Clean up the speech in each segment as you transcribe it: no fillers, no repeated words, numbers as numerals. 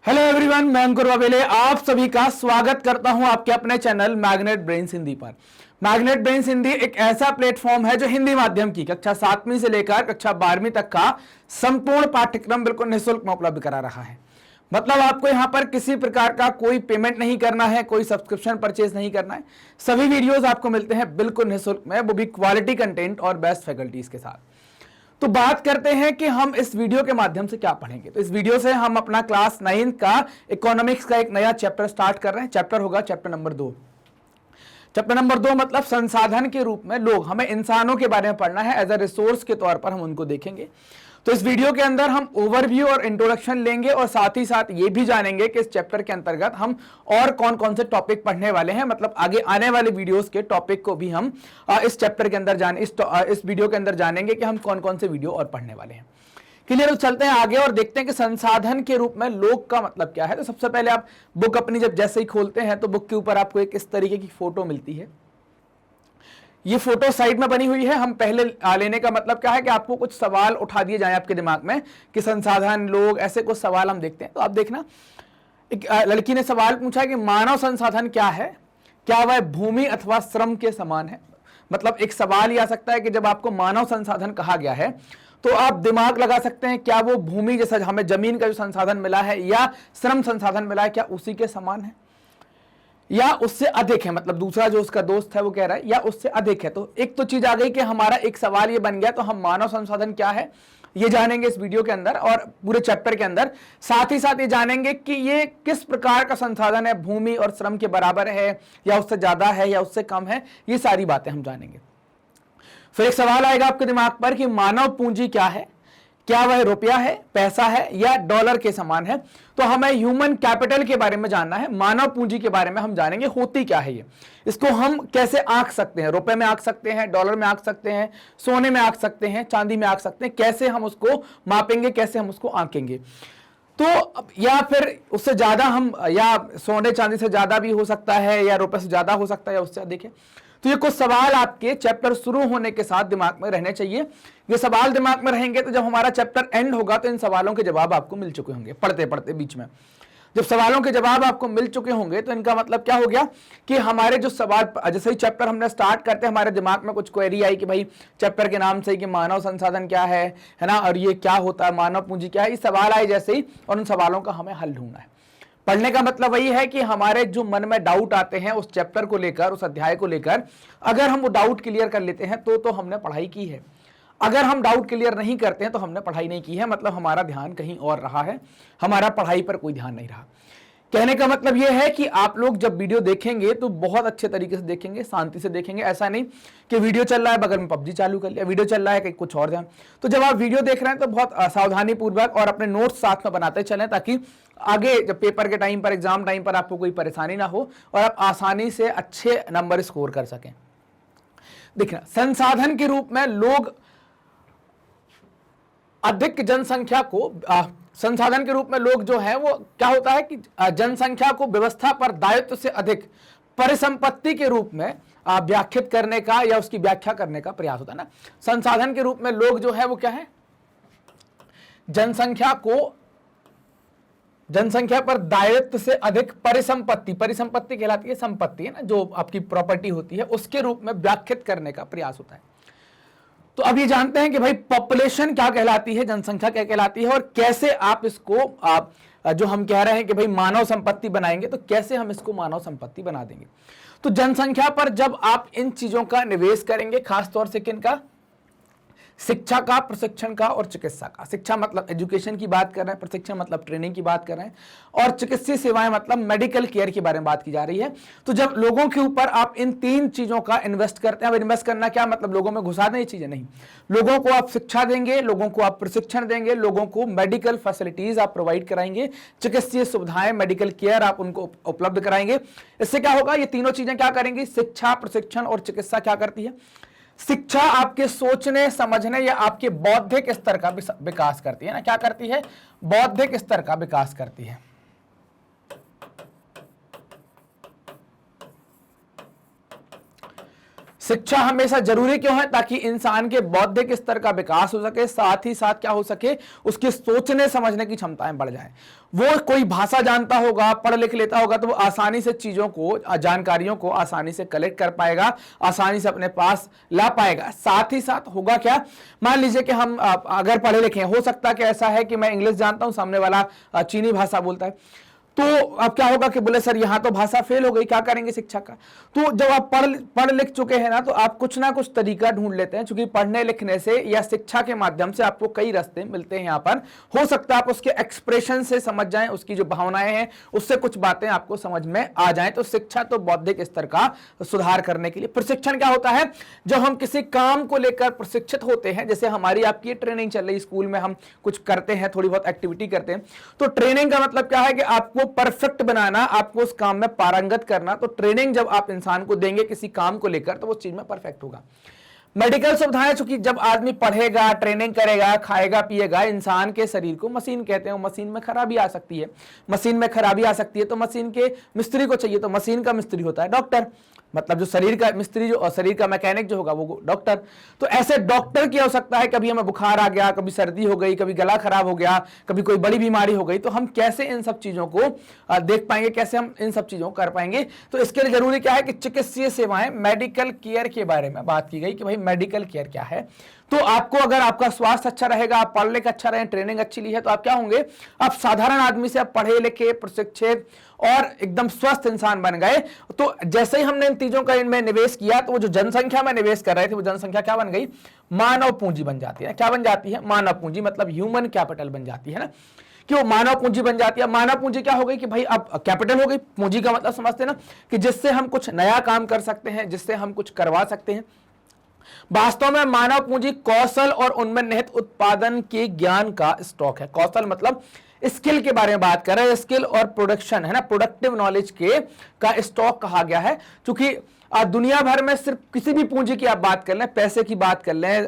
Hello everyone, मैं अंकुर वावेले आप सभी का स्वागत करता हूं आपके अपने चैनल मैग्नेट ब्रेन्स हिंदी पर। मैग्नेट ब्रेन्स हिंदी एक ऐसा प्लेटफॉर्म है जो हिंदी माध्यम की कक्षा 7वीं से लेकर कक्षा 12वीं तक का संपूर्ण पाठ्यक्रम बिल्कुल निःशुल्क में उपलब्ध करा रहा है। मतलब आपको यहां पर किसी प्रकार का कोई पेमेंट नहीं करना है, कोई सब्सक्रिप्शन परचेज नहीं करना है। सभी वीडियोस आपको मिलते हैं बिल्कुल निःशुल्क में, वो भी क्वालिटी कंटेंट और बेस्ट फैकल्टीज के साथ। तो बात करते हैं कि हम इस वीडियो के माध्यम से क्या पढ़ेंगे। तो इस वीडियो से हम अपना क्लास 9 का इकोनॉमिक्स का एक नया चैप्टर स्टार्ट कर रहे हैं। चैप्टर होगा चैप्टर नंबर 2। चैप्टर नंबर 2 मतलब संसाधन के रूप में लोग, हमें इंसानों के बारे में पढ़ना है। एज अ रिसोर्स के तौर पर हम उनको देखेंगे। तो इस वीडियो के अंदर हम ओवरव्यू और इंट्रोडक्शन लेंगे और साथ ही साथ ये भी जानेंगे कि इस चैप्टर के अंतर्गत हम और कौन कौन से टॉपिक पढ़ने वाले हैं। मतलब आगे आने वाले वीडियोस के टॉपिक को भी हम इस चैप्टर के अंदर इस वीडियो के अंदर जानेंगे कि हम कौन कौन से वीडियो और पढ़ने वाले हैं। क्लियर? तो चलते हैं आगे और देखते हैं कि संसाधन के रूप में लोग का मतलब क्या है। तो सबसे पहले आप बुक अपनी जब जैसे ही खोलते हैं तो बुक के ऊपर आपको एक इस तरीके की फोटो मिलती है। ये फोटो साइड में बनी हुई है। हम पहले लेने का मतलब क्या है कि आपको कुछ सवाल उठा दिए जाए आपके दिमाग में कि संसाधन, लोग, ऐसे कुछ सवाल हम देखते हैं। तो आप देखना, एक लड़की ने सवाल पूछा कि मानव संसाधन क्या है, क्या वह भूमि अथवा श्रम के समान है। मतलब एक सवाल ये आ सकता है कि जब आपको मानव संसाधन कहा गया है तो आप दिमाग लगा सकते हैं क्या वो भूमि जैसा हमें जमीन का जो संसाधन मिला है या श्रम संसाधन मिला है, क्या उसी के समान है या उससे अधिक है। मतलब दूसरा जो उसका दोस्त है वो कह रहा है या उससे अधिक है। तो एक तो चीज आ गई कि हमारा एक सवाल ये बन गया। तो हम मानव संसाधन क्या है ये जानेंगे इस वीडियो के अंदर और पूरे चैप्टर के अंदर। साथ ही साथ ये जानेंगे कि ये किस प्रकार का संसाधन है, भूमि और श्रम के बराबर है या उससे ज्यादा है या उससे कम है। ये सारी बातें हम जानेंगे। फिर एक सवाल आएगा आपके दिमाग पर कि मानव पूंजी क्या है, क्या वह रुपया है, पैसा है या डॉलर के समान है। तो हमें ह्यूमन कैपिटल के बारे में जानना है, मानव पूंजी के बारे में हम जानेंगे होती क्या है ये, इसको हम कैसे आंक सकते हैं। रुपए में आंक सकते हैं, डॉलर में आंक सकते हैं, सोने में आंक सकते हैं, चांदी में आंक सकते हैं। कैसे हम उसको मापेंगे, कैसे हम उसको आंकेंगे। तो या फिर उससे ज्यादा हम, या सोने चांदी से ज्यादा भी हो सकता है या रुपए से ज्यादा हो सकता है या उससे अधिक है। तो ये कुछ सवाल आपके चैप्टर शुरू होने के साथ दिमाग में रहने चाहिए। ये सवाल दिमाग में रहेंगे तो जब हमारा चैप्टर एंड होगा तो इन सवालों के जवाब आपको मिल चुके होंगे। पढ़ते पढ़ते बीच में जब सवालों के जवाब आपको मिल चुके होंगे तो इनका मतलब क्या हो गया कि हमारे जो सवाल, जैसे ही चैप्टर हमने स्टार्ट करते हैं हमारे दिमाग में कुछ क्वेरी आई कि भाई चैप्टर के नाम से ही कि मानव संसाधन क्या है ना, और ये क्या होता है, मानव पूंजी क्या है, ये सवाल आए जैसे ही, और उन सवालों का हमें हल ढूंढना है। पढ़ने का मतलब वही है कि हमारे जो मन में डाउट आते हैं उस चैप्टर को लेकर, उस अध्याय को लेकर, अगर हम वो डाउट क्लियर कर लेते हैं तो हमने पढ़ाई की है। अगर हम डाउट क्लियर नहीं करते हैं तो हमने पढ़ाई नहीं की है। मतलब हमारा ध्यान कहीं और रहा है, हमारा पढ़ाई पर कोई ध्यान नहीं रहा। कहने का मतलब यह है कि आप लोग जब वीडियो देखेंगे तो बहुत अच्छे तरीके से देखेंगे, शांति से देखेंगे। ऐसा नहीं कि वीडियो चल रहा है बगल में पबजी चालू कर लिया, वीडियो चल रहा है कि कुछ और ध्यान। तो जब आप वीडियो देख रहे हैं तो बहुत सावधानी पूर्वक और अपने नोट्स साथ में बनाते चलें ताकि आगे जब पेपर के टाइम पर, एग्जाम टाइम पर आपको कोई परेशानी ना हो और आप आसानी से अच्छे नंबर स्कोर कर सकें। देखना, संसाधन के रूप में लोग अधिक जनसंख्या को, संसाधन के रूप में लोग जो है वो क्या होता है कि जनसंख्या को व्यवस्था पर दायित्व से अधिक परिसंपत्ति के रूप में व्याख्यात करने का या उसकी व्याख्या करने का प्रयास होता है ना। संसाधन के रूप में लोग जो है वो क्या है, जनसंख्या पर दायित्व से अधिक परिसंपत्ति, परिसंपत्ति कहलाती है संपत्ति है ना, जो आपकी प्रॉपर्टी होती है, उसके रूप में व्याख्यात करने का प्रयास होता है। तो अब ये जानते हैं कि भाई पॉपुलेशन क्या कहलाती है, जनसंख्या क्या कहलाती है, और कैसे आप इसको जो हम कह रहे हैं कि भाई मानव संपत्ति बनाएंगे तो कैसे हम इसको मानव संपत्ति बना देंगे। तो जनसंख्या पर जब आप इन चीजों का निवेश करेंगे, खासतौर से किनका, शिक्षा का, प्रशिक्षण का और चिकित्सा का। शिक्षा मतलब एजुकेशन की बात कर रहे हैं, प्रशिक्षण मतलब ट्रेनिंग की बात कर रहे हैं, और चिकित्सीय सेवाएं मतलब मेडिकल केयर के बारे में बात की जा रही है। तो जब लोगों के ऊपर आप इन 3 चीजों का इन्वेस्ट करते हैं, अब इन्वेस्ट करना क्या मतलब लोगों में घुसा दें, ये चीजें नहीं। लोगों को आप शिक्षा देंगे, लोगों को आप प्रशिक्षण देंगे, लोगों को मेडिकल फैसिलिटीज आप प्रोवाइड कराएंगे, चिकित्सीय सुविधाएं, मेडिकल केयर आप उनको उपलब्ध कराएंगे। इससे क्या होगा, ये तीनों चीजें क्या करेंगी, शिक्षा, प्रशिक्षण और चिकित्सा क्या करती है। शिक्षा आपके सोचने समझने या आपके बौद्धिक स्तर का विकास करती है ना, क्या करती है, बौद्धिक स्तर का विकास करती है। शिक्षा हमेशा जरूरी क्यों है? ताकि इंसान के बौद्धिक स्तर का विकास हो सके, साथ ही साथ क्या हो सके, उसके सोचने समझने की क्षमताएं बढ़ जाएं। वो कोई भाषा जानता होगा, पढ़ लिख लेता होगा, तो वो आसानी से चीजों को, जानकारियों को आसानी से कलेक्ट कर पाएगा, आसानी से अपने पास ला पाएगा। साथ ही साथ होगा क्या, मान लीजिए कि हम अगर पढ़े लिखे हैं, हो सकता है कि ऐसा है कि मैं इंग्लिश जानता हूं, सामने वाला चीनी भाषा बोलता है, तो अब क्या होगा कि बोले सर यहां तो भाषा फेल हो गई, क्या करेंगे शिक्षा का? तो जब आप पढ़ लिख चुके हैं ना, तो आप कुछ ना कुछ तरीका ढूंढ लेते हैं, क्योंकि पढ़ने लिखने से या शिक्षा के माध्यम से आपको कई रास्ते मिलते हैं। यहाँ पर हो सकता है आप उसके एक्सप्रेशन से समझ जाएं, उसकी जो भावनाएं हैं उससे कुछ बातें आपको समझ में आ जाएं। तो शिक्षा तो बौद्धिक स्तर का सुधार करने के लिए। प्रशिक्षण क्या होता है? जब हम किसी काम को लेकर प्रशिक्षित होते हैं, जैसे हमारी आपकी ट्रेनिंग चल रही, स्कूल में हम कुछ करते हैं, थोड़ी बहुत एक्टिविटी करते हैं, तो ट्रेनिंग का मतलब क्या है कि आपको परफेक्ट बनाना, आपको उस काम में पारंगत करना। तो ट्रेनिंग जब आप इंसान को देंगे किसी काम को लेकर, तो वो चीज में परफेक्ट होगा। मेडिकल सुविधाएं, चूंकि जब आदमी पढ़ेगा, ट्रेनिंग करेगा, खाएगा पिएगा, इंसान के शरीर को मशीन कहते हैं, मशीन में खराबी आ सकती है। मशीन में खराबी आ सकती है तो मशीन के मिस्त्री को चाहिए, तो मशीन का मिस्त्री होता है डॉक्टर, मतलब जो शरीर का मिस्त्री, जो शरीर का मैकेनिक जो होगा वो डॉक्टर। तो ऐसे डॉक्टर की आवश्यकता है। कभी हमें बुखार आ गया, कभी सर्दी हो गई, कभी गला खराब हो गया, कभी कोई बड़ी बीमारी हो गई, तो हम कैसे इन सब चीजों को देख पाएंगे, कैसे हम इन सब चीजों को कर पाएंगे? तो इसके लिए जरूरी क्या है कि चिकित्सीय सेवाएं, मेडिकल केयर के बारे में बात की गई कि भाई मेडिकल केयर क्या है। तो आपको, अगर आपका स्वास्थ्य अच्छा रहेगा, आप पढ़ लिख अच्छा रहे, ट्रेनिंग अच्छी ली है, तो आप क्या होंगे, आप साधारण आदमी से आप पढ़े लिखे, प्रशिक्षित और एकदम स्वस्थ इंसान बन गए। तो जैसे ही हमने इन चीजों का इनमें निवेश किया, तो वो जो जनसंख्या में निवेश कर रहे थे, वो जनसंख्या क्या बन गई? मानव पूंजी बन जाती है। क्या बन जाती है? मानव पूंजी, मतलब ह्यूमन कैपिटल बन जाती है ना, कि वो मानव पूंजी बन जाती है। मानव पूंजी क्या हो गई कि भाई अब कैपिटल हो गई, पूंजी का मतलब समझते हैं ना, कि जिससे हम कुछ नया काम कर सकते हैं, जिससे हम कुछ करवा सकते हैं। वास्तव में मानव पूंजी कौशल और उनमें निहित उत्पादन के ज्ञान का स्टॉक है। कौशल मतलब स्किल के बारे में बात कर रहे हैं, स्किल और प्रोडक्शन है ना, प्रोडक्टिव नॉलेज के का स्टॉक कहा गया है। क्योंकि दुनिया भर में सिर्फ किसी भी पूंजी की आप बात कर लें, पैसे की बात कर लें,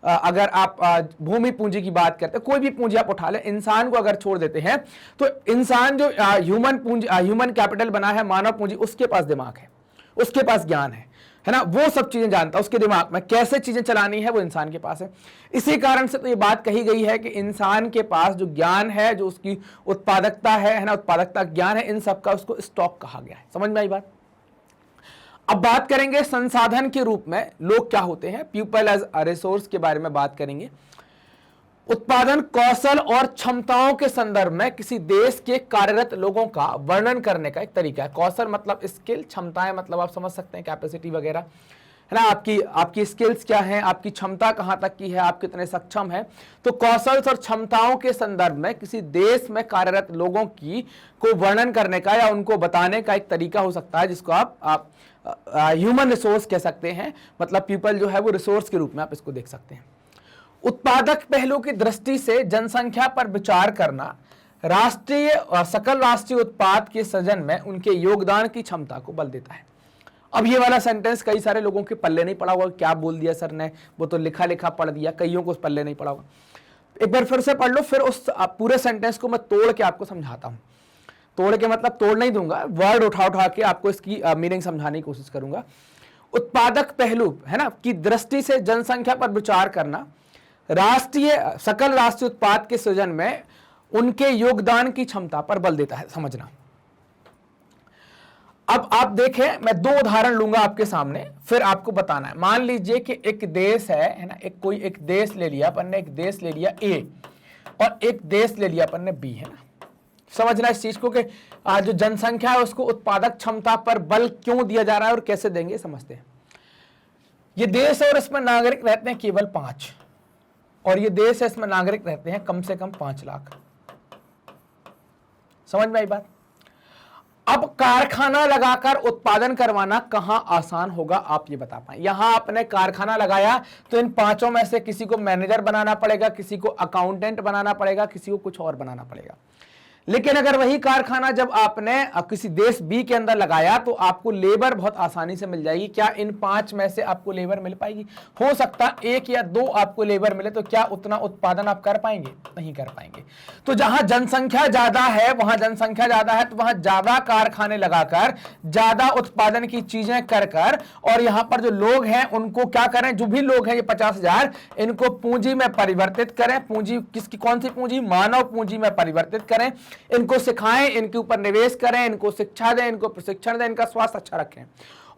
अगर आप भूमि पूंजी की बात करते हैं, कोई भी पूंजी आप उठा लें, इंसान को अगर छोड़ देते हैं, तो इंसान जो ह्यूमन पूंजी, ह्यूमन कैपिटल बना है, मानव पूंजी, उसके पास दिमाग है, उसके पास ज्ञान है ना, वो सब चीजें जानता है, उसके दिमाग में कैसे चीजें चलानी है वो इंसान के पास है। इसी कारण से तो ये बात कही गई है कि इंसान के पास जो ज्ञान है, जो उसकी उत्पादकता है ना, उत्पादकता ज्ञान है, इन सब का उसको स्टॉक कहा गया है। समझ में आई बात? अब बात करेंगे संसाधन के रूप में लोग क्या होते हैं, पीपल एज अ रिसोर्स के बारे में बात करेंगे। उत्पादन कौशल और क्षमताओं के संदर्भ में किसी देश के कार्यरत लोगों का वर्णन करने का एक तरीका है। कौशल मतलब स्किल, क्षमताएं मतलब आप समझ सकते हैं कैपेसिटी वगैरह, है ना, आपकी स्किल्स क्या हैं, आपकी क्षमता कहां तक की है, आप कितने सक्षम हैं। तो कौशल और क्षमताओं के संदर्भ में किसी देश में कार्यरत लोगों की को वर्णन करने का या उनको बताने का एक तरीका हो सकता है, जिसको आप ह्यूमन रिसोर्स कह सकते हैं। मतलब पीपल जो है वो रिसोर्स के रूप में आप इसको देख सकते हैं। उत्पादक पहलू की दृष्टि से जनसंख्या पर विचार करना राष्ट्रीय सकल राष्ट्रीय उत्पाद के सृजन में उनके योगदान की क्षमता को बल देता है। अब ये वाला सेंटेंस कई सारे लोगों के पल्ले नहीं पड़ा होगा, क्या बोल दिया सर ने, वो तो लिखा लिखा पढ़ दिया, कईयों को उस पल्ले नहीं पड़ा होगा। एक बार फिर से पढ़ लो, फिर उस पूरे सेंटेंस को मैं तोड़ के आपको समझाता हूं। तोड़ के मतलब तोड़ नहीं दूंगा, वर्ड उठा उठा के आपको इसकी मीनिंग समझाने की कोशिश करूंगा। उत्पादक पहलू है ना की दृष्टि से जनसंख्या पर विचार करना राष्ट्रीय सकल राष्ट्रीय उत्पाद के सृजन में उनके योगदान की क्षमता पर बल देता है। समझना। अब आप देखें, मैं दो उदाहरण लूंगा आपके सामने, फिर आपको बताना है। मान लीजिए कि एक देश है ना, एक देश ले लिया अपन ने, एक देश ले लिया ए और एक देश ले लिया अपन ने बी, है ना। समझना इस चीज को कि जो जनसंख्या है उसको उत्पादक क्षमता पर बल क्यों दिया जा रहा है और कैसे देंगे, समझते हैं। ये देश है और इसमें नागरिक रहते हैं केवल 5, और ये देश है इसमें नागरिक रहते हैं कम से कम 5 लाख। समझ में आई बात? अब कारखाना लगाकर उत्पादन करवाना कहां आसान होगा, आप ये बता पाए। यहां आपने कारखाना लगाया तो इन 5 में से किसी को मैनेजर बनाना पड़ेगा, किसी को अकाउंटेंट बनाना पड़ेगा, किसी को कुछ और बनाना पड़ेगा। लेकिन अगर वही कारखाना जब आपने किसी देश बी के अंदर लगाया तो आपको लेबर बहुत आसानी से मिल जाएगी। क्या इन 5 में से आपको लेबर मिल पाएगी? हो सकता 1 या 2 आपको लेबर मिले, तो क्या उतना उत्पादन आप कर पाएंगे? नहीं कर पाएंगे। तो जहां जनसंख्या ज्यादा है, वहां जनसंख्या ज्यादा है तो वहां ज्यादा कारखाने लगाकर ज्यादा उत्पादन की चीजें कर कर, और यहां पर जो लोग हैं उनको क्या करें, जो भी लोग हैं ये 50,000, इनको पूंजी में परिवर्तित करें। पूंजी किसकी, कौन सी पूंजी? मानव पूंजी में परिवर्तित करें। इनको सिखाएं, इनके ऊपर निवेश करें, इनको शिक्षा दें, इनको प्रशिक्षण दें, इनका स्वास्थ्य अच्छा रखें,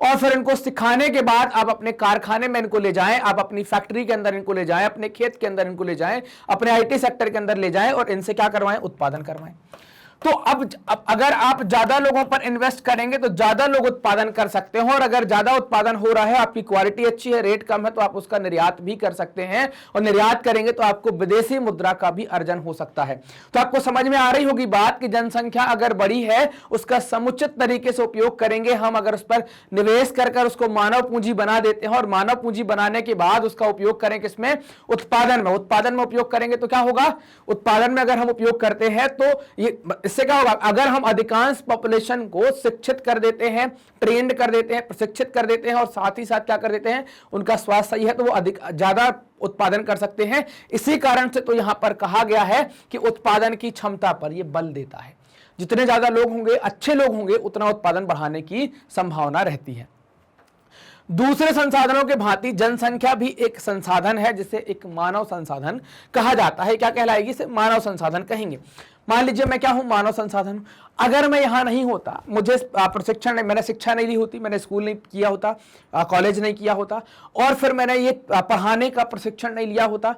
और फिर इनको सिखाने के बाद आप अपने कारखाने में इनको ले जाएं, आप अपनी फैक्ट्री के अंदर इनको ले जाएं, अपने खेत के अंदर इनको ले जाएं, अपने आईटी सेक्टर के अंदर ले जाएं और इनसे क्या करवाएं? उत्पादन करवाएं। तो अब अगर आप ज्यादा लोगों पर इन्वेस्ट करेंगे तो ज्यादा लोग उत्पादन कर सकते हो, और अगर ज्यादा उत्पादन हो रहा है, आपकी क्वालिटी अच्छी है, रेट कम है, तो आप उसका निर्यात भी कर सकते हैं, और निर्यात करेंगे तो आपको विदेशी मुद्रा का भी अर्जन हो सकता है। तो आपको समझ में आ रही होगी बात कि जनसंख्या अगर बड़ी है उसका समुचित तरीके से उपयोग करेंगे हम, अगर उस पर निवेश कर उसको मानव पूंजी बना देते हैं, और मानव पूंजी बनाने के बाद उसका उपयोग करें किसमें? उत्पादन में। उत्पादन में उपयोग करेंगे तो क्या होगा? उत्पादन में अगर हम उपयोग करते हैं तो ये इससे क्या होगा? अगर हम अधिकांश पॉपुलेशन को शिक्षित कर देते हैं, ट्रेंड कर देते हैं, प्रशिक्षित कर देते हैं, और साथ ही साथ क्या कर देते हैं, उनका स्वास्थ्य सही है, तो वो अधिक ज्यादा उत्पादन कर सकते हैं। इसी कारण से तो यहां पर कहा गया है कि उत्पादन की क्षमता पर यह बल देता है। जितने ज्यादा लोग होंगे, अच्छे लोग होंगे, उतना उत्पादन बढ़ाने की संभावना रहती है। दूसरे संसाधनों के भांति जनसंख्या भी एक संसाधन है, जिसे एक मानव संसाधन कहा जाता है। क्या कहलाएगी? इसे मानव संसाधन कहेंगे। मान लीजिए मैं क्या हूं? मानव संसाधन। अगर मैं यहां नहीं होता, मुझे प्रशिक्षण नहीं, मैंने शिक्षा नहीं ली होती, मैंने स्कूल नहीं किया होता, कॉलेज नहीं किया होता, और फिर मैंने ये पढ़ाने का प्रशिक्षण नहीं लिया होता,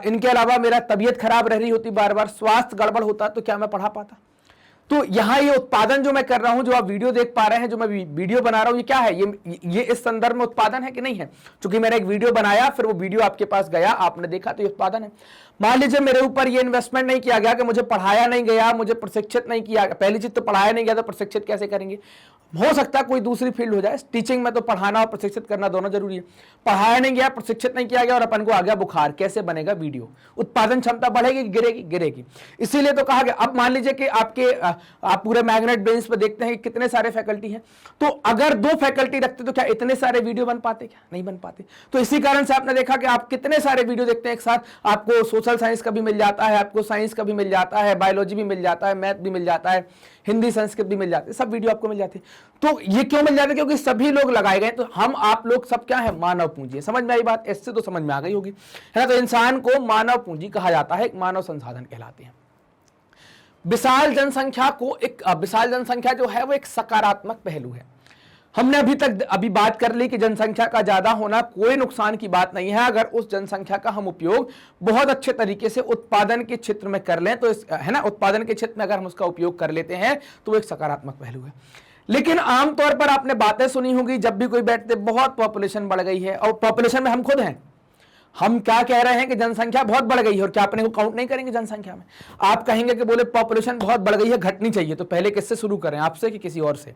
इनके अलावा मेरा तबीयत खराब रह रही होती, बार बार स्वास्थ्य गड़बड़ होता, तो क्या मैं पढ़ा पाता? तो यहां ये उत्पादन जो मैं कर रहा हूं, जो आप वीडियो देख पा रहे हैं, जो मैं वीडियो बना रहा हूं, ये क्या है? ये इस संदर्भ में उत्पादन है कि नहीं है? क्योंकि मैंने एक वीडियो बनाया, फिर वो वीडियो आपके पास गया, आपने देखा, तो ये उत्पादन है। मान लीजिए मेरे ऊपर ये इन्वेस्टमेंट नहीं किया गया, कि मुझे पढ़ाया नहीं गया, मुझे प्रशिक्षित नहीं किया। पहली चीज तो पढ़ाया नहीं गया, तो प्रशिक्षित कैसे करेंगे? हो सकता है कोई दूसरी फील्ड हो जाए। टीचिंग में तो पढ़ाना और प्रशिक्षित करना दोनों जरूरी है। पढ़ाया नहीं गया, प्रशिक्षित नहीं किया गया, और अपन को आ गया बुखार, कैसे बनेगा वीडियो? उत्पादन क्षमता बढ़ेगी, गिरेगी? गिरेगी। इसीलिए तो कहा गया। अब मान लीजिए कि आप पूरे मैग्नेट ब्रेन्स पे देखते हैं कि कितने सारे फैकल्टी हैं, तो अगर 2 फैकल्टी रखते तो क्या इतने सारे वीडियो बन पाते? क्या नहीं बन पाते। तो इसी कारण से आपने देखा कि आप कितने सारे वीडियो देखते हैं एक साथ। आपको सोशल साइंस का भी मिल जाता है, आपको साइंस का भी मिल जाता है, बायोलॉजी भी मिल जाता है, मैथ भी मिल जाता है, हिंदी संस्कृत भी मिल जाते हैं, सब वीडियो आपको मिल जाते हैं। तो ये क्यों मिल जाते हैं? क्योंकि सभी लोग लगाए गए। तो हम आप लोग सब क्या है? मानव पूंजी है। समझ में आई बात? इससे तो समझ में आ गई होगी, है ना? तो इंसान को मानव पूंजी कहा जाता है, एक मानव संसाधन कहलाते हैं। विशाल जनसंख्या विशाल जनसंख्या जो है वो एक सकारात्मक पहलू है। हमने अभी बात कर ली कि जनसंख्या का ज्यादा होना कोई नुकसान की बात नहीं है, अगर उस जनसंख्या का हम उपयोग बहुत अच्छे तरीके से उत्पादन के क्षेत्र में कर लें, तो है ना, उत्पादन के क्षेत्र में अगर हम उसका उपयोग कर लेते हैं तो वो एक सकारात्मक पहलू है। लेकिन आमतौर पर आपने बातें सुनी होगी, जब भी कोई बैठते, बहुत पॉपुलेशन बढ़ गई है, और पॉपुलेशन में हम खुद हैं। हम क्या कह रहे हैं कि जनसंख्या बहुत बढ़ गई है, और क्या अपने को काउंट नहीं करेंगे जनसंख्या में? आप कहेंगे कि बोले पॉपुलेशन बहुत बढ़ गई है, घटनी चाहिए, तो पहले किससे शुरू करें, आपसे कि किसी और से?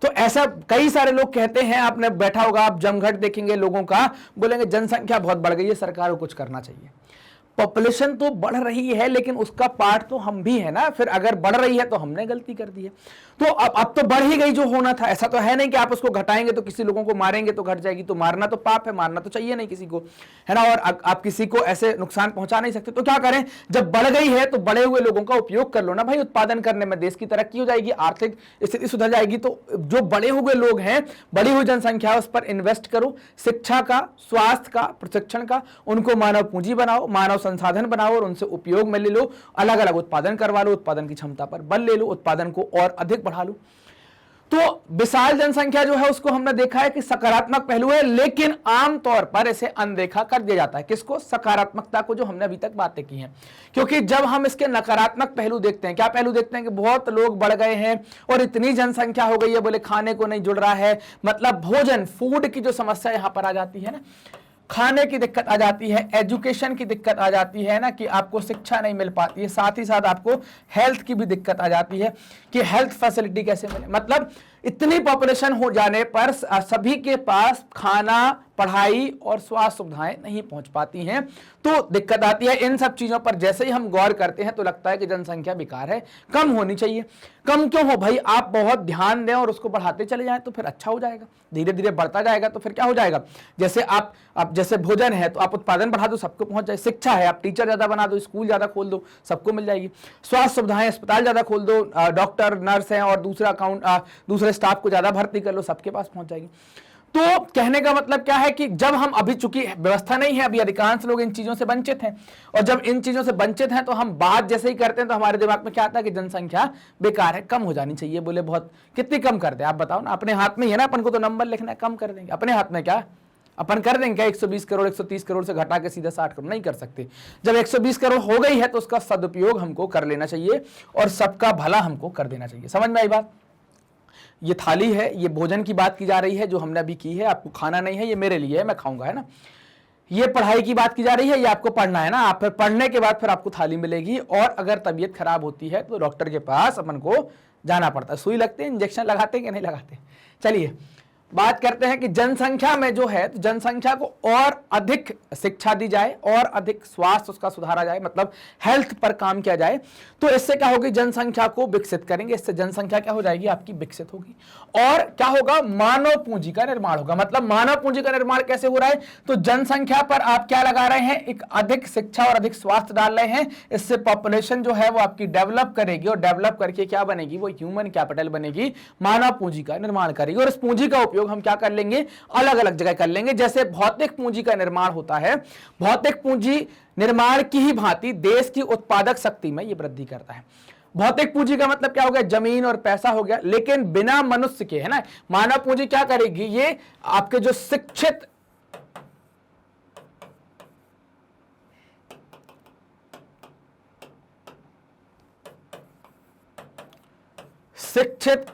तो ऐसा कई सारे लोग कहते हैं। आपने बैठा होगा, आप जमघट देखेंगे लोगों का, बोलेंगे जनसंख्या बहुत बढ़ गई है, सरकार को कुछ करना चाहिए। पॉपुलेशन तो बढ़ रही है, लेकिन उसका पार्ट तो हम भी है ना। फिर अगर बढ़ रही है तो हमने गलती कर दी है। तो अब तो बढ़ ही गई जो होना था। ऐसा तो है नहीं कि आप उसको घटाएंगे तो किसी लोगों को मारेंगे तो घट जाएगी। तो मारना तो पाप है, मारना तो चाहिए नहीं किसी को, है ना। और आप किसी को ऐसे नुकसान पहुंचा नहीं सकते। तो क्या करें, जब बढ़ गई है तो बढ़े हुए लोगों का उपयोग कर लो ना भाई। उत्पादन करने में देश की तरक्की हो जाएगी, आर्थिक स्थिति सुधर जाएगी। तो जो बढ़े हुए लोग हैं, बढ़ी हुई जनसंख्या, उस पर इन्वेस्ट करो। शिक्षा का, स्वास्थ्य का, प्रशिक्षण का, उनको मानव पूंजी बनाओ, मानव संसाधन बनाओ, और उनसे उपयोग में ले लो। अलग अलग उत्पादन करवा लो, उत्पादन की क्षमता पर बल ले लो, उत्पादन को और अधिक बढ़ा लो। तो विशाल जनसंख्या जो है उसको हमने देखा है कि सकारात्मक पहलू है, लेकिन आमतौर पर इसे अनदेखा कर दिया जाता है। किसको? सकारात्मकता को, जो हमने अभी तक बातें की हैं। क्योंकि जब हम इसके नकारात्मक पहलू देखते हैं, क्या पहलू देखते हैं कि बहुत लोग बढ़ गए हैं और इतनी जनसंख्या हो गई है, बोले खाने को नहीं जुड़ रहा है, मतलब भोजन, फूड की जो समस्या यहां पर आ जाती है ना, खाने की दिक्कत आ जाती है, एजुकेशन की दिक्कत आ जाती है ना, कि आपको शिक्षा नहीं मिल पाती है, साथ ही साथ आपको हेल्थ की भी दिक्कत आ जाती है कि हेल्थ फैसिलिटी कैसे मिले। मतलब इतनी पॉपुलेशन हो जाने पर सभी के पास खाना, पढ़ाई और स्वास्थ्य सुविधाएं नहीं पहुंच पाती हैं, तो दिक्कत आती है। इन सब चीजों पर जैसे ही हम गौर करते हैं तो लगता है कि जनसंख्या बेकार है, कम होनी चाहिए। कम क्यों हो भाई, आप बहुत ध्यान दें और उसको बढ़ाते चले जाएं तो फिर अच्छा हो जाएगा, धीरे धीरे बढ़ता जाएगा तो फिर क्या हो जाएगा। जैसे आप जैसे भोजन है तो आप उत्पादन बढ़ा दो, सबको पहुंच जाए। शिक्षा है, आप टीचर ज्यादा बना दो, स्कूल ज्यादा खोल दो, सबको मिल जाएगी। स्वास्थ्य सुविधाएं, अस्पताल ज्यादा खोल दो, डॉक्टर, नर्स हैं और दूसरे स्टाफ को ज्यादा भर्ती कर लो, सबके पास पहुंच जाएगी। तो कहने का मतलब क्या है कि जब हम अभी, चूंकि व्यवस्था नहीं है, अभी अधिकांश लोग इन चीजों से वंचित हैं, और जब इन चीजों से वंचित हैं तो हम बात जैसे ही करते हैं तो हमारे दिमाग में क्या आता है कि जनसंख्या बेकार है, कम हो जानी चाहिए। बोले बहुत, कितनी कम कर दे आप बताओ ना, अपने हाथ में ही है ना, अपन को तो नंबर लिखना है, कम कर देंगे। अपने हाथ में क्या, अपन कर देंगे क्या 120 करोड़ 130 करोड़ से घटा के सीधा 60 करोड़? नहीं कर सकते। जब 120 करोड़ हो गई है तो उसका सदुपयोग हमको कर लेना चाहिए और सबका भला हमको कर देना चाहिए। समझ में आई बात? ये थाली है, ये भोजन की बात की जा रही है जो हमने अभी की है। आपको खाना नहीं है, ये मेरे लिए है, मैं खाऊंगा, है ना। ये पढ़ाई की बात की जा रही है, ये आपको पढ़ना है ना, आप फिर पढ़ने के बाद फिर आपको थाली मिलेगी। और अगर तबीयत खराब होती है तो डॉक्टर के पास अपन को जाना पड़ता है, सुई लगते हैं, इंजेक्शन लगाते हैं कि नहीं लगाते। चलिए बात करते हैं कि जनसंख्या में जो है, तो जनसंख्या को और अधिक शिक्षा दी जाए और अधिक स्वास्थ्य उसका सुधारा जाए, मतलब हेल्थ पर काम किया जाए, तो इससे क्या होगी, जनसंख्या को विकसित करेंगे। इससे जनसंख्या क्या हो जाएगी, आपकी विकसित होगी। और क्या होगा, मानव पूंजी का निर्माण होगा। मतलब मानव पूंजी का निर्माण कैसे हो रहा है, तो जनसंख्या पर आप क्या लगा रहे हैं, एक अधिक शिक्षा और अधिक स्वास्थ्य डाल रहे हैं। इससे पॉपुलेशन जो है वो आपकी डेवलप करेगी, और डेवलप करके क्या बनेगी, वो ह्यूमन कैपिटल बनेगी, मानव पूंजी का निर्माण करेगी। और इस पूंजी का उपयोग हम क्या कर लेंगे, अलग अलग जगह कर लेंगे। जैसे भौतिक पूंजी का निर्माण होता है, भौतिक पूंजी निर्माण की ही भांति देश की उत्पादक शक्ति में ये वृद्धि करता है। भौतिक पूंजी का मतलब क्या हो गया, जमीन और पैसा हो गया, लेकिन बिना मनुष्य के, है ना। मानव पूंजी क्या करेगी, ये आपके जो शिक्षित अशिक्षित,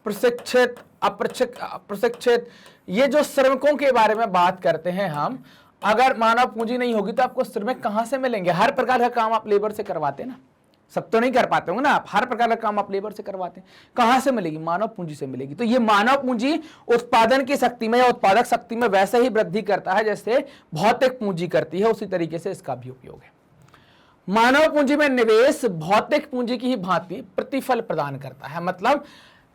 प्रशिक्षित, प्रशिक्षित, ये जो श्रमिकों के बारे में बात करते हैं हम, अगर मानव पूंजी नहीं होगी तो आपको श्रमिक कहां से मिलेंगे। हर प्रकार का काम आप लेबर से करवाते हैं ना, सब तो नहीं कर पाते होंगे ना आप, हर प्रकार का काम आप लेबर से करवाते हैं, कहां से मिलेगी, मानव पूंजी से मिलेगी। तो ये मानव पूंजी उत्पादन की शक्ति में या उत्पादक शक्ति में वैसे ही वृद्धि करता है जैसे भौतिक पूंजी करती है, उसी तरीके से इसका भी उपयोग है। मानव पूंजी में निवेश भौतिक पूंजी की ही भांति प्रतिफल प्रदान करता है। मतलब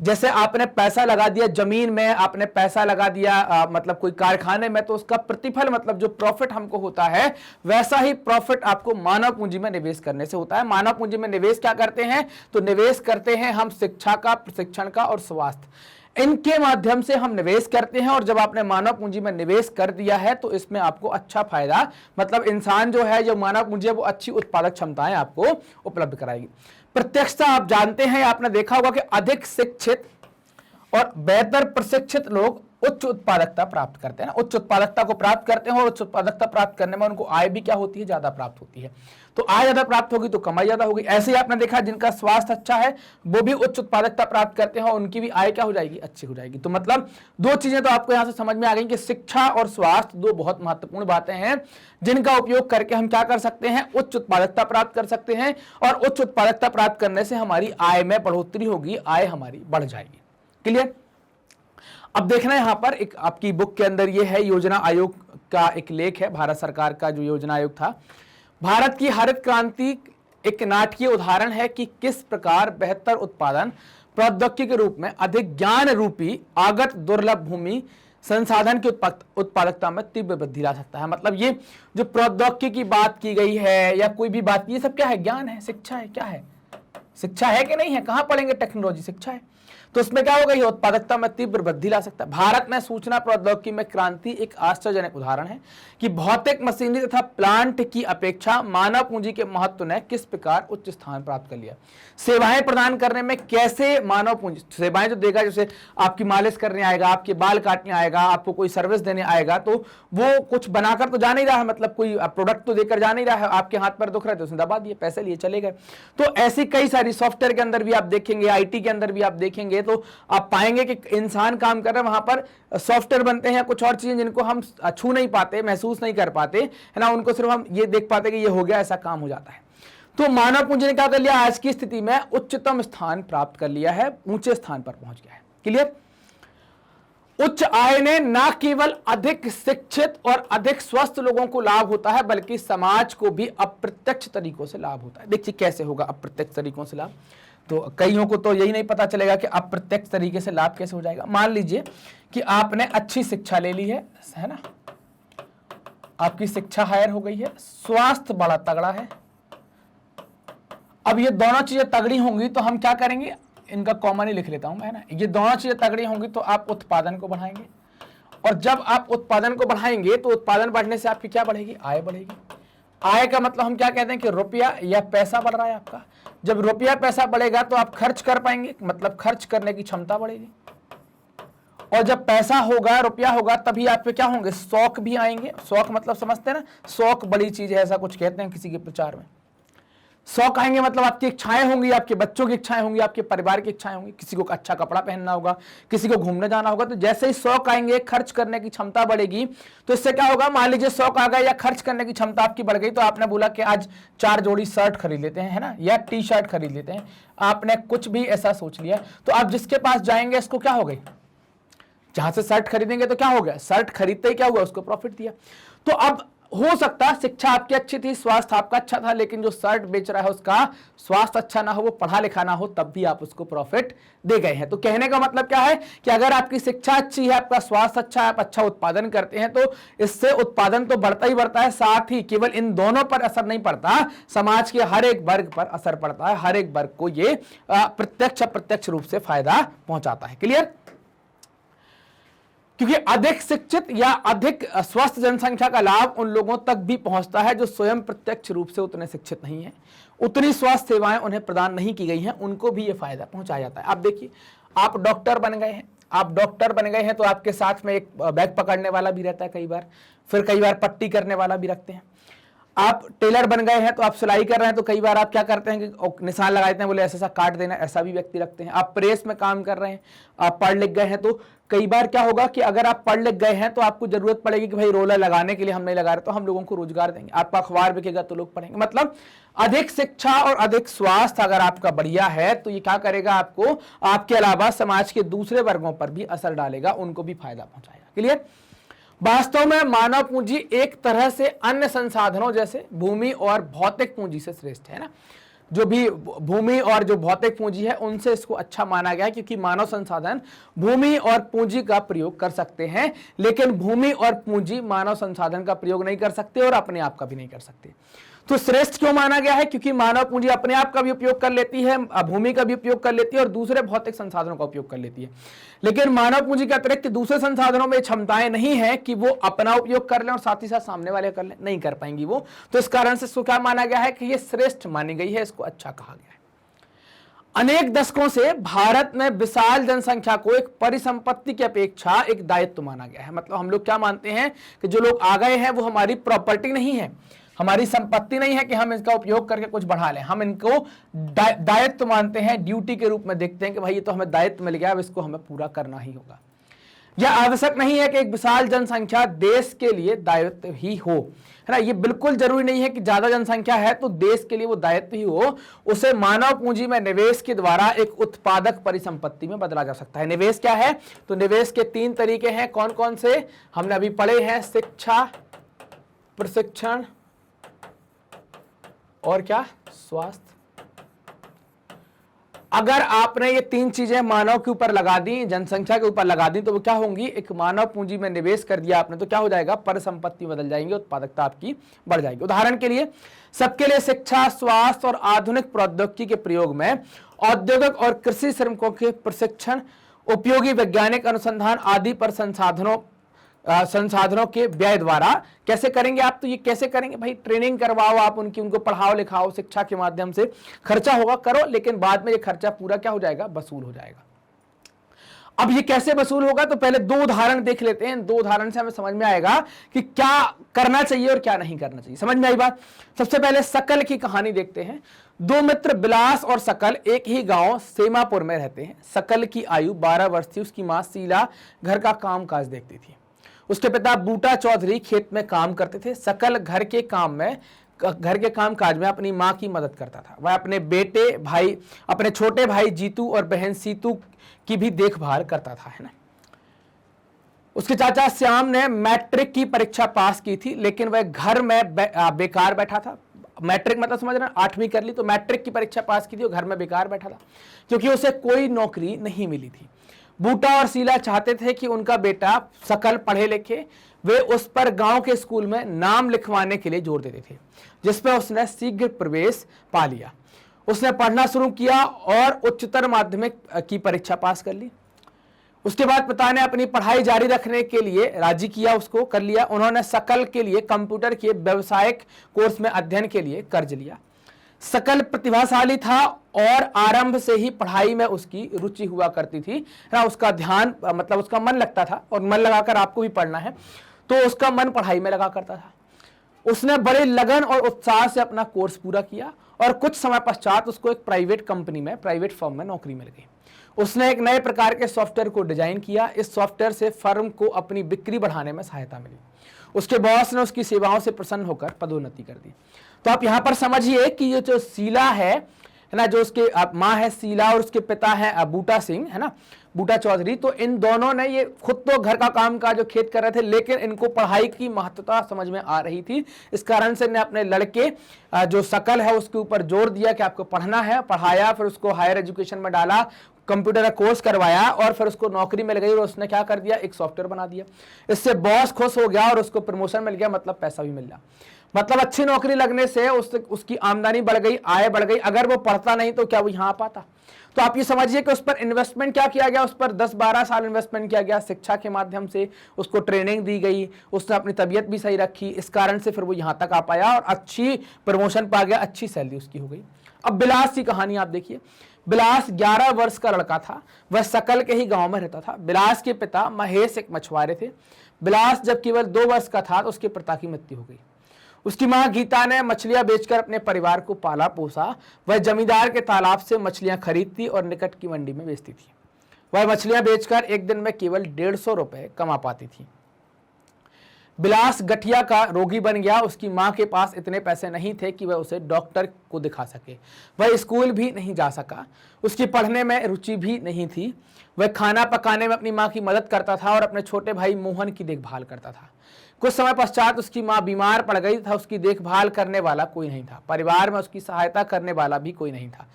जैसे आपने पैसा लगा दिया जमीन में, आपने पैसा लगा दिया मतलब कोई कारखाने में, तो उसका प्रतिफल मतलब जो प्रॉफिट हमको होता है, वैसा ही प्रॉफिट आपको मानव पूंजी में निवेश करने से होता है। मानव पूंजी में निवेश क्या करते हैं, तो निवेश करते हैं हम शिक्षा का, प्रशिक्षण का और स्वास्थ्य, इनके माध्यम से हम निवेश करते हैं। और जब आपने मानव पूंजी में निवेश कर दिया है तो इसमें आपको अच्छा फायदा, मतलब इंसान जो है, जो मानव पूंजी है, वो अच्छी उत्पादक क्षमताएं आपको उपलब्ध कराएगी। प्रत्यक्षता आप जानते हैं, आपने देखा होगा कि अधिक शिक्षित और बेहतर प्रशिक्षित लोग उच्च उत्पादकता प्राप्त करते हैं ना, उच्च उत्पादकता को प्राप्त करते हैं, और उच्च उत्पादकता प्राप्त करने में उनको आय भी क्या होती है, ज्यादा प्राप्त होती है। तो आय ज्यादा प्राप्त होगी तो कमाई ज्यादा होगी। ऐसे ही आपने देखा जिनका स्वास्थ्य अच्छा है वो भी उच्च उत्पादकता प्राप्त करते हैं और उनकी भी आय क्या हो जाएगी, अच्छी हो जाएगी। तो मतलब दो चीजें तो आपको यहां से समझ में आ गई कि शिक्षा और स्वास्थ्य दो बहुत महत्वपूर्ण बातें हैं जिनका उपयोग करके हम क्या कर सकते हैं, उच्च उत्पादकता प्राप्त कर सकते हैं। और उच्च उत्पादकता प्राप्त करने से हमारी आय में बढ़ोतरी होगी, आय हमारी बढ़ जाएगी। क्लियर? अब देखना यहां पर एक आपकी बुक के अंदर ये है, योजना आयोग का एक लेख है, भारत सरकार का जो योजना आयोग था। भारत की हरित क्रांति एक नाटकीय उदाहरण है कि किस प्रकार बेहतर उत्पादन प्रौद्योगिकी के रूप में अधिक ज्ञान रूपी आगत दुर्लभ भूमि संसाधन की उत्पादकता में तीव्र वृद्धि ला सकता है। मतलब ये जो प्रौद्योगिकी की बात की गई है या कोई भी बात, ये सब क्या है, ज्ञान है, शिक्षा है। क्या है, शिक्षा है कि नहीं है, कहां पढ़ेंगे, टेक्नोलॉजी, शिक्षा है। तो उसमें क्या होगा, ये उत्पादकता में तीव्र वृद्धि ला सकता है। भारत में सूचना प्रौद्योगिकी में क्रांति एक आश्चर्यजनक उदाहरण है कि भौतिक मशीनरी तथा प्लांट की अपेक्षा मानव पूंजी के महत्व ने किस प्रकार उच्च स्थान प्राप्त कर लिया। सेवाएं प्रदान करने में कैसे मानव पूंजी, सेवाएं जो देगा, जैसे आपकी मालिश करने आएगा, आपके बाल काटने आएगा, आपको कोई सर्विस देने आएगा, तो वो कुछ बनाकर तो जा नहीं रहा है, मतलब कोई प्रोडक्ट तो देकर जा नहीं रहा है, आपके हाथ पर दुख रहे थे, उसने दबा दिए, पैसे लिए, चले गए। तो ऐसी कई सारी, सॉफ्टवेयर के अंदर भी आप देखेंगे, IT के अंदर भी आप देखेंगे, तो आप पाएंगे कि इंसान काम कर रहे हैं, वहां पर सॉफ्टवेयर बनते हैं या कुछ और चीजें जिनको हम छू नहीं पाते, महसूस नहीं कर पाते, है ना, उनको सिर्फ हम ये देख पाते कि ये हो गया, ऐसा काम हो जाता है। तो मानव पूंजी ने क्या कर लिया, आज की स्थिति में उच्चतम स्थान प्राप्त कर लिया है, ऊंचे स्थान पर पहुंच गया है। क्लियर? उच्च आय ने न केवल अधिक शिक्षित और अधिक स्वस्थ लोगों को लाभ होता है, बल्कि समाज को भी अप्रत्यक्ष तरीकों से लाभ होता है। देखिए कैसे होगा अप्रत्यक्ष तरीकों से लाभ, तो कईयों को तो यही नहीं पता चलेगा कि अप्रत्यक्ष तरीके से लाभ कैसे हो जाएगा। मान लीजिए कि आपने अच्छी शिक्षा ले ली है ना, आपकी शिक्षा हायर हो गई है, स्वास्थ्य बड़ा तगड़ा है। अब ये दोनों चीजें तगड़ी होंगी तो हम क्या करेंगे, इनका कॉमन ही लिख लेता हूं मैं ना, ये दोनों चीजें तगड़ी होंगी तो आप उत्पादन को बढ़ाएंगे, और जब आप उत्पादन को बढ़ाएंगे तो उत्पादन बढ़ने से आपकी क्या बढ़ेगी, आय बढ़ेगी। आय का मतलब हम क्या कहते हैं कि रुपया या पैसा बढ़ रहा है आपका। जब रुपया पैसा बढ़ेगा तो आप खर्च कर पाएंगे, मतलब खर्च करने की क्षमता बढ़ेगी। और जब पैसा होगा, रुपया होगा, तभी आप पे क्या होंगे, शौक भी आएंगे। शौक मतलब समझते हैं ना, शौक बड़ी चीज है, ऐसा कुछ कहते हैं किसी के प्रचार में। शौक आएंगे मतलब आपकी इच्छाएं होंगी, आपके बच्चों की इच्छाएं होंगी, आपके परिवार की इच्छाएं होंगी, किसी को अच्छा कपड़ा पहनना होगा, किसी को घूमने जाना होगा। तो जैसे ही शौक आएंगे, खर्च करने की क्षमता बढ़ेगी। तो इससे क्या होगा, मान लीजिए शौक आ गया या खर्च करने की क्षमता आपकी बढ़ गई, तो आपने बोला कि आज 4 जोड़ी शर्ट खरीद लेते हैं, है ना, या टी शर्ट खरीद लेते हैं, आपने कुछ भी ऐसा सोच लिया। तो आप जिसके पास जाएंगे इसको क्या हो गई, जहां से शर्ट खरीदेंगे तो क्या हो गया, शर्ट खरीदते ही क्या हुआ, उसको प्रॉफिट दिया। तो अब हो सकता है शिक्षा आपकी अच्छी थी, स्वास्थ्य आपका अच्छा था, लेकिन जो शर्ट बेच रहा है उसका स्वास्थ्य अच्छा ना हो, वो पढ़ा लिखा ना हो, तब भी आप उसको प्रॉफिट दे गए हैं। तो कहने का मतलब क्या है कि अगर आपकी शिक्षा अच्छी है, आपका स्वास्थ्य अच्छा है, आप अच्छा उत्पादन करते हैं, तो इससे उत्पादन तो बढ़ता ही बढ़ता है, साथ ही केवल इन दोनों पर असर नहीं पड़ता, समाज के हर एक वर्ग पर असर पड़ता है। हर एक वर्ग को ये प्रत्यक्ष अप्रत्यक्ष रूप से फायदा पहुंचाता है। क्लियर? क्योंकि अधिक शिक्षित या अधिक स्वस्थ जनसंख्या का लाभ उन लोगों तक भी पहुंचता है जो स्वयं प्रत्यक्ष रूप से उतने शिक्षित नहीं है, उतनी स्वास्थ्य सेवाएं उन्हें प्रदान नहीं की गई हैं, उनको भी ये फायदा पहुंचाया जाता है। आप देखिए, आप डॉक्टर बन गए हैं, आप डॉक्टर बन गए हैं तो आपके साथ में एक बैग पकड़ने वाला भी रहता है कई बार, फिर कई बार पट्टी करने वाला भी रखते हैं। आप टेलर बन गए हैं तो आप सिलाई कर रहे हैं, तो कई बार आप क्या करते हैं कि निशान लगा देते हैं, बोले ऐसा काट देना, ऐसा भी व्यक्ति रखते हैं। आप प्रेस में काम कर रहे हैं, आप पढ़ लिख गए हैं, तो कई बार क्या होगा कि अगर आप पढ़ लिख गए हैं तो आपको जरूरत पड़ेगी कि भाई रोलर लगाने के लिए हम नहीं लगा रहे, तो हम लोगों को रोजगार देंगे। आपका अखबार बिकेगा तो लोग पढ़ेंगे। मतलब अधिक शिक्षा और अधिक स्वास्थ्य अगर आपका बढ़िया है तो ये क्या करेगा, आपको आपके अलावा समाज के दूसरे वर्गों पर भी असर डालेगा, उनको भी फायदा पहुंचाएगा। क्लियर? वास्तव में मानव पूंजी एक तरह से अन्य संसाधनों जैसे भूमि और भौतिक पूंजी से श्रेष्ठ है ना। जो भी भूमि और जो भौतिक पूंजी है उनसे इसको अच्छा माना गया है, क्योंकि मानव संसाधन भूमि और पूंजी का प्रयोग कर सकते हैं, लेकिन भूमि और पूंजी मानव संसाधन का प्रयोग नहीं कर सकते और अपने आप का भी नहीं कर सकते। तो श्रेष्ठ क्यों माना गया है, क्योंकि मानव पूंजी अपने आप का भी उपयोग कर लेती है, भूमि का भी उपयोग कर लेती है और दूसरे भौतिक संसाधनों का उपयोग कर लेती है। लेकिन मानव पूंजी के अतिरिक्त दूसरे संसाधनों में क्षमताएं नहीं है कि वो अपना उपयोग कर लें और साथ ही साथ सामने वाले कर लें, नहीं कर पाएंगी वो। तो इस कारण से इसको क्या माना गया है कि ये श्रेष्ठ मानी गई है, इसको अच्छा कहा गया है। अनेक दशकों से भारत में विशाल जनसंख्या को एक परिसंपत्ति की अपेक्षा एक दायित्व माना गया है। मतलब हम लोग क्या मानते हैं कि जो लोग आ गए हैं वो हमारी प्रॉपर्टी नहीं है, हमारी संपत्ति नहीं है कि हम इसका उपयोग करके कुछ बढ़ा लें। हम इनको दायित्व मानते हैं, ड्यूटी के रूप में देखते हैं कि भाई ये तो हमें दायित्व मिल गया, अब इसको हमें पूरा करना ही होगा। यह आवश्यक नहीं है कि एक विशाल जनसंख्या देश के लिए दायित्व ही हो, है ना। ये बिल्कुल जरूरी नहीं है कि ज्यादा जनसंख्या है तो देश के लिए वो दायित्व ही हो। उसे मानव पूंजी में निवेश के द्वारा एक उत्पादक परिसंपत्ति में बदला जा सकता है। निवेश क्या है, तो निवेश के 3 तरीके हैं। कौन कौन से हमने अभी पढ़े हैं, शिक्षा, प्रशिक्षण और क्या, स्वास्थ्य। अगर आपने ये 3 चीजें मानव के ऊपर लगा दी, जनसंख्या के ऊपर लगा दी, तो वो क्या होंगी, एक मानव पूंजी में निवेश कर दिया आपने तो क्या हो जाएगा, परिसंपत्ति बदल जाएंगे, उत्पादकता आपकी बढ़ जाएगी। उदाहरण के लिए सबके लिए शिक्षा, स्वास्थ्य और आधुनिक प्रौद्योगिकी के प्रयोग में औद्योगिक और कृषि श्रमिकों के प्रशिक्षण, उपयोगी वैज्ञानिक अनुसंधान आदि पर संसाधनों के व्यय द्वारा कैसे करेंगे आप, तो ये कैसे करेंगे भाई, ट्रेनिंग करवाओ आप उनको पढ़ाओ लिखाओ, शिक्षा के माध्यम से खर्चा होगा करो, लेकिन बाद में ये खर्चा पूरा क्या हो जाएगा, वसूल हो जाएगा। अब ये कैसे वसूल होगा, तो पहले 2 उदाहरण देख लेते हैं। 2 उदाहरण से हमें समझ में आएगा कि क्या करना चाहिए और क्या नहीं करना चाहिए। समझ में आई बात। सबसे पहले शकल की कहानी देखते हैं। 2 मित्र बिलास और शकल एक ही गांव सेमापुर में रहते हैं। शकल की आयु 12 वर्ष थी। उसकी मां शीला घर का काम काज देखती थी। उसके पिता बूटा चौधरी खेत में काम करते थे। शकल घर के काम काज में अपनी मां की मदद करता था। वह अपने छोटे भाई जीतू और बहन सीतू की भी देखभाल करता था, है ना। उसके चाचा श्याम ने मैट्रिक की परीक्षा पास की थी, लेकिन वह घर में बेकार बैठा था। मैट्रिक मतलब समझ रहे हैं, 8वीं कर ली, तो मैट्रिक की परीक्षा पास की थी और घर में बेकार बैठा था क्योंकि उसे कोई नौकरी नहीं मिली थी। बूटा और शीला चाहते थे कि उनका बेटा सकल पढ़े लिखे। वे उस पर गांव के स्कूल में नाम लिखवाने के लिए जोर देते थे, जिसमें उसने शीघ्र प्रवेश पा लिया। उसने पढ़ना शुरू किया और उच्चतर माध्यमिक की परीक्षा पास कर ली। उसके बाद पिता ने अपनी पढ़ाई जारी रखने के लिए राजी किया, उसको कर लिया। उन्होंने सकल के लिए कंप्यूटर के व्यवसायिक कोर्स में अध्ययन के लिए कर्ज लिया। सकल प्रतिभाशाली था और आरंभ से ही पढ़ाई में उसकी रुचि हुआ करती थी ना। उसका ध्यान मतलब उसका मन लगता था, और मन लगाकर आपको भी पढ़ना है तो उसका मन पढ़ाई में लगा करता था। उसने बड़े लगन और उत्साह से अपना कोर्स पूरा किया और कुछ समय पश्चात उसको एक प्राइवेट कंपनी में, प्राइवेट फर्म में नौकरी मिल गई। उसने एक नए प्रकार के सॉफ्टवेयर को डिजाइन किया। इस सॉफ्टवेयर से फर्म को अपनी बिक्री बढ़ाने में सहायता मिली। उसके बॉस ने उसकी सेवाओं से प्रसन्न होकर पदोन्नति कर दी। तो आप यहां पर समझिए कि ये जो शीला है ना, जो उसके माँ है शीला और उसके पिता है बूटा सिंह, है ना, बूटा चौधरी, तो इन दोनों ने ये खुद तो घर का काम काज जो खेत कर रहे थे, लेकिन इनको पढ़ाई की महत्वता समझ में आ रही थी। इस कारण से ने अपने लड़के जो सकल है उसके ऊपर जोर दिया कि आपको पढ़ना है, पढ़ाया, फिर उसको हायर एजुकेशन में डाला, कंप्यूटर का कोर्स करवाया और फिर उसको नौकरी मिल गई और उसने क्या कर दिया, एक सॉफ्टवेयर बना दिया। इससे बॉस खुश हो गया और उसको प्रमोशन मिल गया, मतलब पैसा भी मिल गया। मतलब अच्छी नौकरी लगने से उसकी आमदनी बढ़ गई, आय बढ़ गई। अगर वो पढ़ता नहीं तो क्या वो यहां आ पाता। तो आप ये समझिए कि उस पर इन्वेस्टमेंट क्या किया गया, उस पर 10-12 साल इन्वेस्टमेंट किया गया, शिक्षा के माध्यम से उसको ट्रेनिंग दी गई, उसने अपनी तबीयत भी सही रखी, इस कारण से फिर वो यहां तक आ पाया और अच्छी प्रमोशन पा गया, अच्छी सैलरी उसकी हो गई। अब बिलास की कहानी आप देखिए। बिलास 11 वर्ष का लड़का था। वह सकल के ही गांव में रहता था। बिलास के पिता महेश एक मछुआरे थे। बिलास जब केवल 2 वर्ष का था तो उसके पिता की मृत्यु हो गई। उसकी मां गीता ने मछलियां बेचकर अपने परिवार को पाला पोसा। वह जमींदार के तालाब से मछलियां खरीदती और निकट की मंडी में बेचती थी। वह मछलियां बेचकर एक दिन में केवल 150 रुपए कमा पाती थी। बिलास गठिया का रोगी बन गया। उसकी मां के पास इतने पैसे नहीं थे कि वह उसे डॉक्टर को दिखा सके। वह स्कूल भी नहीं जा सका। उसकी पढ़ने में रुचि भी नहीं थी। वह खाना पकाने में अपनी मां की मदद करता था और अपने छोटे भाई मोहन की देखभाल करता था। कुछ समय पश्चात उसकी मां बीमार पड़ गई था। उसकी देखभाल करने वाला कोई नहीं था। परिवार में उसकी सहायता करने वाला भी कोई नहीं था।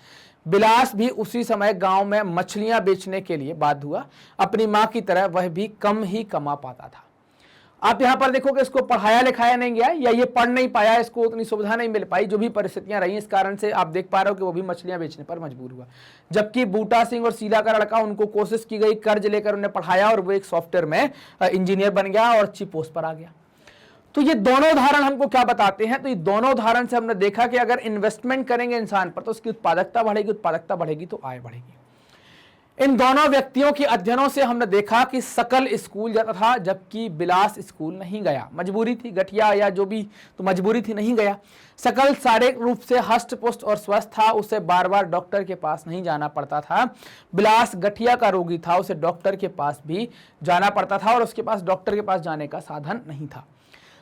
बिलास भी उसी समय गांव में मछलियां बेचने के लिए बाध्य हुआ। अपनी मां की तरह वह भी कम ही कमा पाता था। आप यहां पर देखो कि इसको पढ़ाया लिखाया नहीं गया या ये पढ़ नहीं पाया, इसको उतनी सुविधा नहीं मिल पाई, जो भी परिस्थितियां रही, इस कारण से आप देख पा रहे हो कि वो भी मछलियां बेचने पर मजबूर हुआ। जबकि बूटा सिंह और शीला का लड़का, उनको कोशिश की गई, कर्ज लेकर उन्हें पढ़ाया और वो एक सॉफ्टवेयर में इंजीनियर बन गया और अच्छी पोस्ट पर आ गया। तो ये दोनों उदाहरण हमको क्या बताते हैं, तो ये दोनों उदाहरण से हमने देखा कि अगर इन्वेस्टमेंट करेंगे इंसान पर तो उसकी उत्पादकता बढ़ेगी, उत्पादकता बढ़ेगी तो आय बढ़ेगी। इन दोनों व्यक्तियों के अध्ययनों से हमने देखा कि सकल स्कूल जाता था जबकि बिलास स्कूल नहीं गया। मजबूरी थी, गठिया या जो भी, तो मजबूरी थी, नहीं गया। सकल शारीरिक रूप से हष्ट पुष्ट और स्वस्थ था। उसे बार बार डॉक्टर के पास नहीं जाना पड़ता था। बिलास गठिया का रोगी था, उसे डॉक्टर के पास भी जाना पड़ता था और उसके पास डॉक्टर के पास जाने का साधन नहीं था।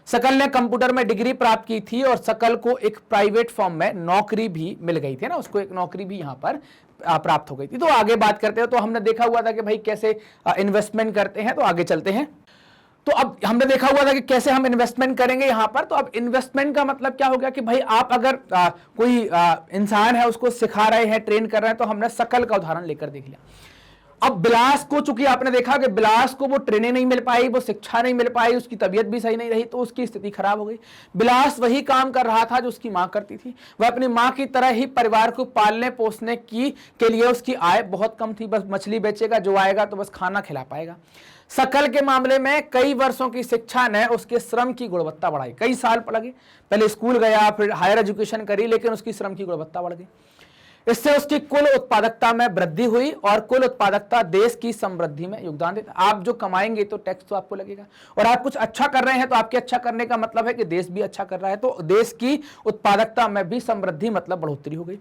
सकल ने कंप्यूटर में डिग्री प्राप्त की थी और सकल को एक प्राइवेट फर्म में नौकरी भी मिल गई थी ना, उसको एक नौकरी भी यहां पर प्राप्त हो गई थी। तो आगे बात करते हैं। तो हमने देखा हुआ था कि भाई कैसे इन्वेस्टमेंट करते हैं, तो आगे चलते हैं। तो अब हमने देखा हुआ था कि कैसे हम इन्वेस्टमेंट करेंगे यहां पर। तो अब इन्वेस्टमेंट का मतलब क्या हो गया कि भाई आप अगर कोई इंसान है उसको सिखा रहे हैं, ट्रेन कर रहे हैं, तो हमने सकल का उदाहरण लेकर देख लिया। अब बिलास को, चूंकि आपने देखा कि बिलास को वो ट्रेनिंग नहीं मिल पाई, वो शिक्षा नहीं मिल पाई, उसकी तबीयत भी सही नहीं रही, तो उसकी स्थिति खराब हो गई। बिलास वही काम कर रहा था जो उसकी मां करती थी। वह अपनी मां की तरह ही परिवार को पालने पोसने के लिए उसकी आय बहुत कम थी। बस मछली बेचेगा, जो आएगा तो बस खाना खिला पाएगा। सकल के मामले में कई वर्षों की शिक्षा ने उसके श्रम की गुणवत्ता बढ़ाई। कई साल लगे, पहले स्कूल गया, फिर हायर एजुकेशन करी, लेकिन उसकी श्रम की गुणवत्ता बढ़ गई। इससे उसकी कुल उत्पादकता में वृद्धि हुई और कुल उत्पादकता देश की समृद्धि में योगदान देता। आप जो कमाएंगे तो टैक्स तो आपको लगेगा, और आप कुछ अच्छा कर रहे हैं तो आपके अच्छा करने का मतलब है कि देश भी अच्छा कर रहा है, तो देश की उत्पादकता में भी समृद्धि मतलब बढ़ोतरी हो गई।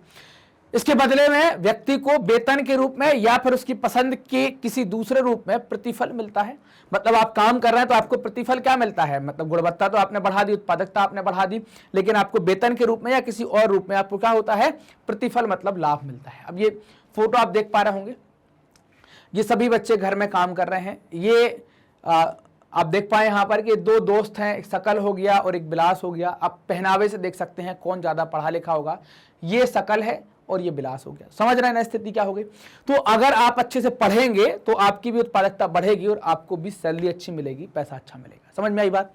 इसके बदले में व्यक्ति को वेतन के रूप में या फिर उसकी पसंद के किसी दूसरे रूप में प्रतिफल मिलता है। मतलब आप काम कर रहे हैं तो आपको प्रतिफल क्या मिलता है, मतलब गुणवत्ता तो आपने बढ़ा दी, उत्पादकता आपने बढ़ा दी, लेकिन आपको वेतन के रूप में या किसी और रूप में आपको क्या होता है, प्रतिफल मतलब लाभ मिलता है। अब ये फोटो आप देख पा रहे होंगे, ये सभी बच्चे घर में काम कर रहे हैं। ये आप देख पाए यहाँ पर कि दो दोस्त हैं, एक शकल हो गया और एक बिलास हो गया। आप पहनावे से देख सकते हैं कौन ज़्यादा पढ़ा लिखा होगा। ये शकल है और ये बिलास हो गया। समझ रहे हैं ना स्थिति क्या हो गई। तो अगर आप अच्छे से पढ़ेंगे तो आपकी भी उत्पादकता बढ़ेगी और आपको भी सैलरी अच्छी मिलेगी, पैसा अच्छा मिलेगा। समझ में आई बात।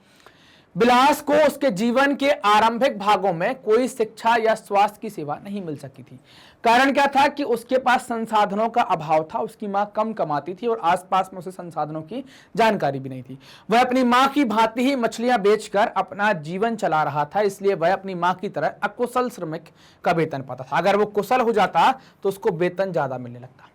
बिलास को उसके जीवन के आरंभिक भागों में कोई शिक्षा या स्वास्थ्य की सेवा नहीं मिल सकी थी। कारण क्या था कि उसके पास संसाधनों का अभाव था। उसकी मां कम कमाती थी और आसपास में उसे संसाधनों की जानकारी भी नहीं थी। वह अपनी मां की भांति ही मछलियां बेचकर अपना जीवन चला रहा था, इसलिए वह अपनी मां की तरह अकुशल श्रमिक का वेतन पाता था। अगर वो कुशल हो जाता तो उसको वेतन ज्यादा मिलने लगता।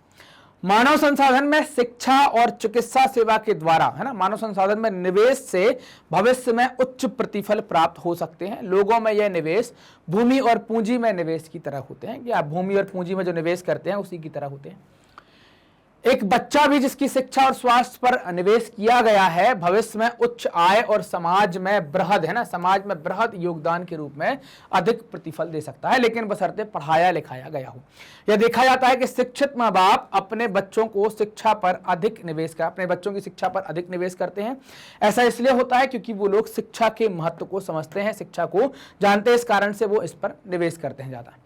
मानव संसाधन में शिक्षा और चिकित्सा सेवा के द्वारा, है ना, मानव संसाधन में निवेश से भविष्य में उच्च प्रतिफल प्राप्त हो सकते हैं। लोगों में यह निवेश भूमि और पूंजी में निवेश की तरह होते हैं कि आप भूमि और पूंजी में जो निवेश करते हैं उसी की तरह होते हैं। एक बच्चा भी जिसकी शिक्षा और स्वास्थ्य पर निवेश किया गया है भविष्य में उच्च आय और समाज में बृहद, है ना, समाज में बृहद योगदान के रूप में अधिक प्रतिफल दे सकता है, लेकिन बशर्ते पढ़ाया लिखाया गया हो। यह देखा जाता है कि शिक्षित माँ बाप अपने बच्चों को शिक्षा पर अधिक निवेश कर अपने बच्चों की शिक्षा पर अधिक निवेश करते हैं। ऐसा इसलिए होता है क्योंकि वो लोग शिक्षा के महत्व को समझते हैं, शिक्षा को जानते हैं, इस कारण से वो इस पर निवेश करते हैं ज्यादा।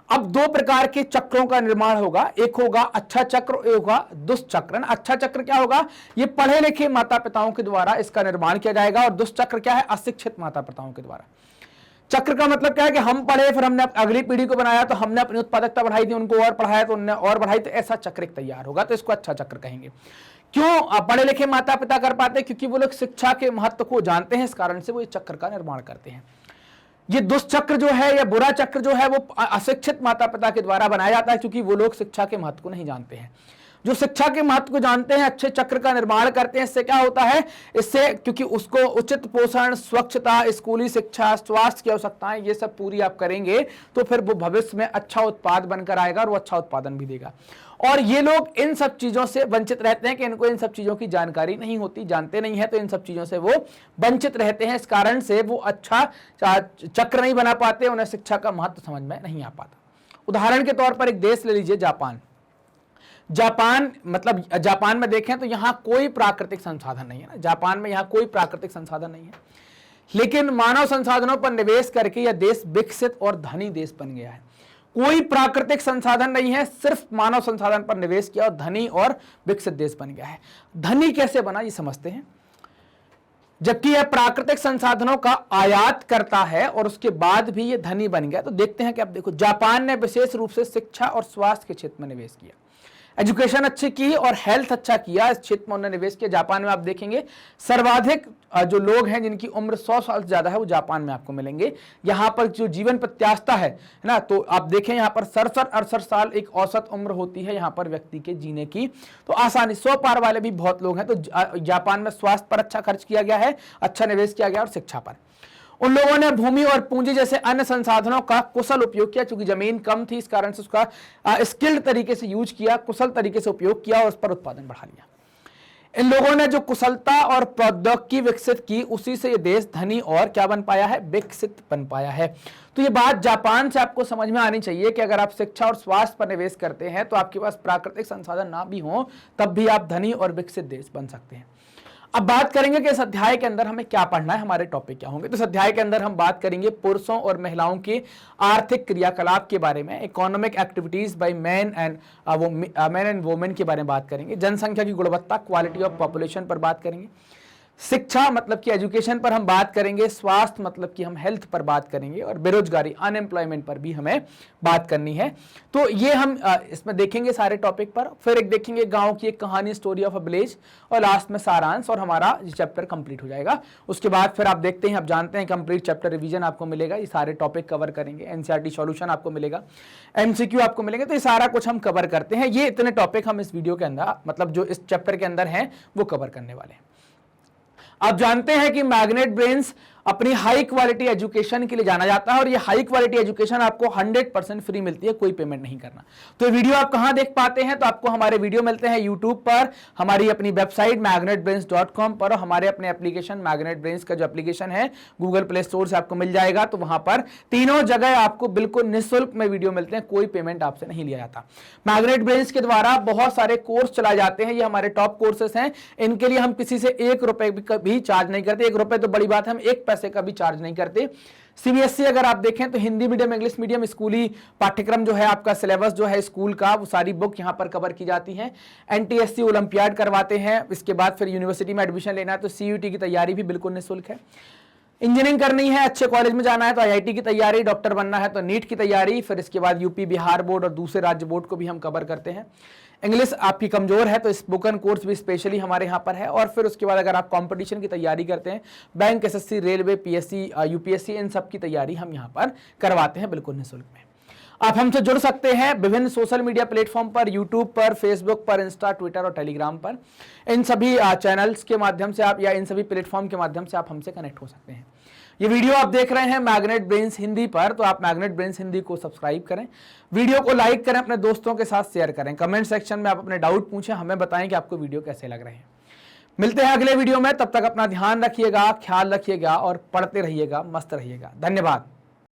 अब दो प्रकार के चक्रों का निर्माण होगा, एक होगा अच्छा चक्र, एक होगा दुष्चक्र। अच्छा चक्र क्या होगा, ये पढ़े लिखे माता पिताओं के द्वारा इसका निर्माण किया जाएगा, और दुष्चक्र क्या है, अशिक्षित माता पिताओं के द्वारा। चक्र का मतलब क्या है कि हम पढ़े, फिर हमने अगली पीढ़ी को बनाया तो हमने अपनी उत्पादकता बढ़ाई थी, उनको और पढ़ाया तो उन्होंने और बढ़ाई, तो ऐसा चक्र तैयार होगा, तो इसको अच्छा चक्र कहेंगे। क्यों पढ़े लिखे माता पिता कर पाते हैं, क्योंकि वो लोग शिक्षा के महत्व को जानते हैं, इस कारण से वो इस चक्र का निर्माण करते हैं। ये दुष्चक्र जो है या बुरा चक्र जो है वो अशिक्षित माता पिता के द्वारा बनाया जाता है, क्योंकि वो लोग शिक्षा के महत्व को नहीं जानते हैं। जो शिक्षा के महत्व को जानते हैं अच्छे चक्र का निर्माण करते हैं। इससे क्या होता है, इससे क्योंकि उसको उचित पोषण, स्वच्छता, स्कूली शिक्षा, स्वास्थ्य की आवश्यकताएं, ये सब पूरी आप करेंगे तो फिर वो भविष्य में अच्छा उत्पाद बनकर आएगा और वो अच्छा उत्पादन भी देगा। और ये लोग इन सब चीजों से वंचित रहते हैं कि इनको इन सब चीजों की जानकारी नहीं होती, जानते नहीं है, तो इन सब चीजों से वो वंचित रहते हैं। इस कारण से वो अच्छा चक्र नहीं बना पाते, उन्हें शिक्षा का महत्व समझ में नहीं आ पाता। उदाहरण के तौर पर एक देश ले लीजिए, जापान। जापान में देखें तो यहाँ कोई प्राकृतिक संसाधन नहीं है ना, जापान में यहाँ कोई प्राकृतिक संसाधन नहीं है, लेकिन मानव संसाधनों पर निवेश करके यह देश विकसित और धनी देश बन गया है। कोई प्राकृतिक संसाधन नहीं है, सिर्फ मानव संसाधन पर निवेश किया और धनी और विकसित देश बन गया है। धनी कैसे बना ये समझते हैं। जबकि यह प्राकृतिक संसाधनों का आयात करता है और उसके बाद भी यह धनी बन गया। तो देखते हैं कि अब देखो, जापान ने विशेष रूप से शिक्षा और स्वास्थ्य के क्षेत्र में निवेश किया, एजुकेशन अच्छी की और हेल्थ अच्छा किया, इस क्षेत्र में उन्होंने निवेश किया। जापान में आप देखेंगे सर्वाधिक जो लोग हैं जिनकी उम्र 100 साल से ज्यादा है वो जापान में आपको मिलेंगे। यहाँ पर जो जीवन प्रत्याशा है ना, तो आप देखें यहाँ पर 67-68 साल एक औसत उम्र होती है यहाँ पर व्यक्ति के जीने की। तो आसानी 100 पार वाले भी बहुत लोग हैं। तो जापान में स्वास्थ्य पर अच्छा खर्च किया गया है, अच्छा निवेश किया गया और शिक्षा पर। उन लोगों ने भूमि और पूंजी जैसे अन्य संसाधनों का कुशल उपयोग किया, क्योंकि जमीन कम थी, इस कारण से उसका स्किल्ड तरीके से यूज किया, कुशल तरीके से उपयोग किया और उस पर उत्पादन बढ़ा लिया। इन लोगों ने जो कुशलता और प्रौद्योगिकी विकसित की, उसी से ये देश धनी और क्या बन पाया है, विकसित बन पाया है। तो ये बात जापान से आपको समझ में आनी चाहिए कि अगर आप शिक्षा और स्वास्थ्य पर निवेश करते हैं तो आपके पास प्राकृतिक संसाधन ना भी हो तब भी आप धनी और विकसित देश बन सकते हैं। अब बात करेंगे कि इस अध्याय के अंदर हमें क्या पढ़ना है, हमारे टॉपिक क्या होंगे। तो इस अध्याय के अंदर हम बात करेंगे पुरुषों और महिलाओं के आर्थिक क्रियाकलाप के बारे में, economic activities by man and women के बारे में बात करेंगे, जनसंख्या की गुणवत्ता, क्वालिटी ऑफ पॉपुलेशन पर बात करेंगे, शिक्षा मतलब कि एजुकेशन पर हम बात करेंगे, स्वास्थ्य मतलब कि हम हेल्थ पर बात करेंगे, और बेरोजगारी अनएम्प्लॉयमेंट पर भी हमें बात करनी है। तो ये हम इसमें देखेंगे सारे टॉपिक पर। फिर एक देखेंगे गांव की एक कहानी, स्टोरी ऑफ अ विलेज, और लास्ट में सारांश, और हमारा चैप्टर कंप्लीट हो जाएगा। उसके बाद फिर आप देखते हैं, आप जानते हैं कंप्लीट चैप्टर रिवीजन आपको मिलेगा, ये सारे टॉपिक कवर करेंगे, एनसीईआरटी सॉल्यूशन आपको मिलेगा, एमसीक्यू आपको मिलेंगे, तो ये सारा कुछ हम कवर करते हैं। ये इतने टॉपिक हम इस वीडियो के अंदर, मतलब जो इस चैप्टर के अंदर हैं वो कवर करने वाले हैं। आप जानते हैं कि मैग्नेट ब्रेन्स अपनी हाई क्वालिटी एजुकेशन के लिए जाना जाता है और ये हाई क्वालिटी एजुकेशन आपको 100% फ्री मिलती है, कोई पेमेंट नहीं करना। तो ये वीडियो आप कहां देख पाते हैं? तो आपको हमारे वीडियो मिलते हैं यूट्यूब पर, हमारी अपनी वेबसाइट magnetbrains.com पर, और हमारे अपने एप्लीकेशन मैग्नेट ब्रेन्स का जो एप्लीकेशन है गूगल प्ले स्टोर से आपको मिल जाएगा। तो वहां पर तीनों जगह आपको बिल्कुल निःशुल्क में वीडियो मिलते हैं, कोई पेमेंट आपसे नहीं लिया जाता। मैग्नेट ब्रेन्स के द्वारा बहुत सारे कोर्स चलाए जाते हैं, ये हमारे टॉप कोर्सेस हैं। इनके लिए हम किसी से 1 रुपए भी चार्ज नहीं करते। 1 रुपए तो बड़ी बात है, हम 1 पैसे का भी चार्ज नहीं करते। सीबीएसई अगर आप देखें तो हिंदी मीडियम, इंग्लिश मीडियम, स्कूली पाठ्यक्रम जो है, आपका सिलेबस जो है स्कूल का, वो सारी बुक यहां पर कवर की जाती हैं। एनटीएससी ओलंपियाड करवाते हैं। इसके बाद फिर यूनिवर्सिटी में एडमिशन लेना है तो सीयूईटी की तैयारी भी बिल्कुल निःशुल्क है। इंजीनियरिंग करनी है, अच्छे कॉलेज में जाना है तो आईआईटी की तैयारी, डॉक्टर बनना है तो नीट की तैयारी, फिर इसके बाद यूपी, बिहार बोर्ड और दूसरे राज्य बोर्ड को भी हम कवर करते हैं। इंग्लिश आपकी कमजोर है तो स्पोकन कोर्स भी स्पेशली हमारे यहाँ पर है। और फिर उसके बाद अगर आप कंपटीशन की तैयारी करते हैं, bank, SSC, railway, PSC, UPSC, इन सब की तैयारी हम यहाँ पर करवाते हैं बिल्कुल निःशुल्क में। आप हमसे जुड़ सकते हैं विभिन्न सोशल मीडिया प्लेटफॉर्म पर, यूट्यूब पर, फेसबुक पर, इंस्टा, ट्विटर और टेलीग्राम पर। इन सभी चैनल्स के माध्यम से आप, या इन सभी प्लेटफॉर्म के माध्यम से आप हमसे कनेक्ट हो सकते हैं। ये वीडियो आप देख रहे हैं मैग्नेट ब्रेन्स हिंदी पर, तो आप मैग्नेट ब्रेन्स हिंदी को सब्सक्राइब करें, वीडियो को लाइक करें, अपने दोस्तों के साथ शेयर करें, कमेंट सेक्शन में आप अपने डाउट पूछें, हमें बताएं कि आपको वीडियो कैसे लग रहे हैं। मिलते हैं अगले वीडियो में, तब तक अपना ध्यान रखिएगा, ख्याल रखिएगा और पढ़ते रहिएगा, मस्त रहिएगा। धन्यवाद।